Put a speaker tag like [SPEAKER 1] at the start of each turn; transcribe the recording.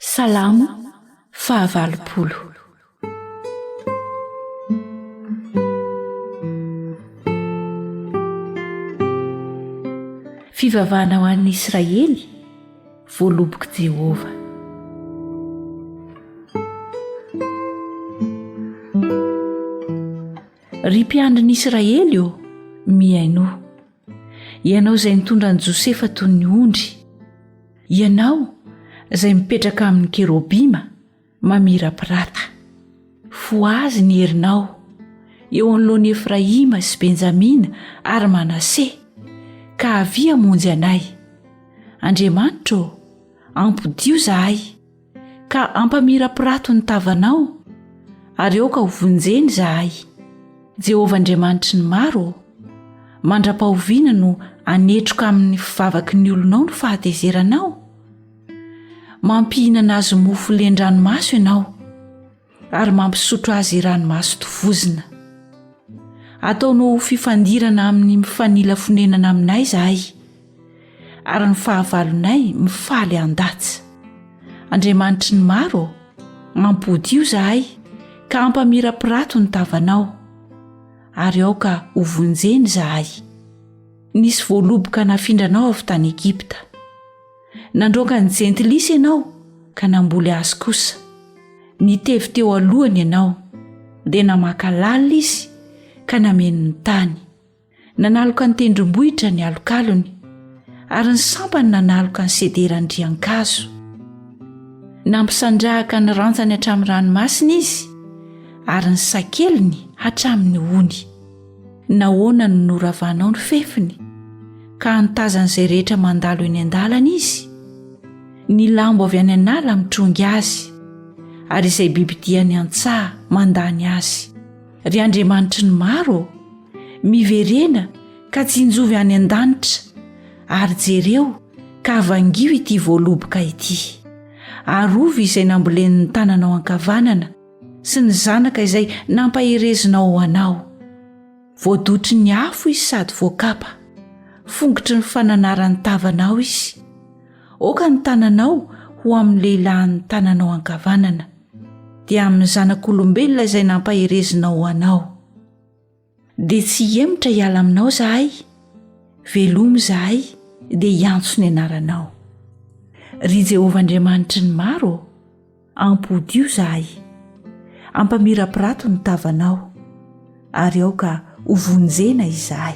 [SPEAKER 1] Salamo fahavalopolo. Fivavahana ho an'ny Israely, voaloboka Jehovah. Ry mpiandrin'i Israely o, miaino. Ianao izay nitondra an'i Josefa toy ny ondry. Ianao izay mipetraka amin'ny kerobima mamirapirata. Foazy ny herinao eo anoloan'i Efraima sy Benjamina ary Manase, ka avy hamonjy anay. Andriamanitra o, ampodio zahay, ka ampamirapirato ny tavanao, ary eo ka hovonjeny zahay. Jehovah Andriamanitry ny maro, mandra-pahoviana no anetroka amin'ny fivavaky ny olonao ny fahatezeranao. Mampihinana azy mofo len-dranomaso ianao, ary mampisotro azy ranomaso tovozina. Ataonao fifandirana amin'ny mifanila fonenana aminay zahay, ary ny fahavalonay mifaly andatsa. Andriamanitry ny maro, mampodio zahay, ka ampamirapirato ny tavanao, ary ao ka hovonjeny zahay. Nisy voaloboka nafindranao avy tany Egipta. Nandroaka ny jentilisa ianao, ka namboly azy kosa. Nitevy teo alohany ianao, dia namaka lalina izy, ka nameny ny tany. Nanaloka ny tendrombohitra ny alokalony, ary ny sampany nanaloka ny sederan-driankazo. Nampisandrahaka ny rantsany hatramin'ny ranomasina izy, ary ny sakeliny hatramin'ny ony. Nahoana no noravanao ny fefiny, ka nitazana izay rehetra mandalo eny an-dalana izy. Ny lambo avy any an'ala mitrongy azy, ary izay bibidiany an-tsaha mandany azy. Ry Andriamanitry ny maro, miverena ka tsinjovy any an-danitra, ary jereo ka avangio ity voaloboka ity. Arovy izay nambolen'ny tananao ankavanana, sy ny zanaka izay nampaherezinao ho anao. Voadotry ny afo izy sady voakapa, fongotry ny fananaran'ny tavanao izy. Oka ny tananao ho amin'ny lehilahin'ny tananao ankavanana, dia amin'ny zanak'olombelona izay nampaherezinao ho anao. Dia tsy hiemotra hiala aminao zahay, velomy zahay, dia hiantso ny anaranao. Ry Jehovah Andriamanitry ny maro, ampodio zahay, ampamirapirato ny tavanao, ary ao ka hovonjena izahay.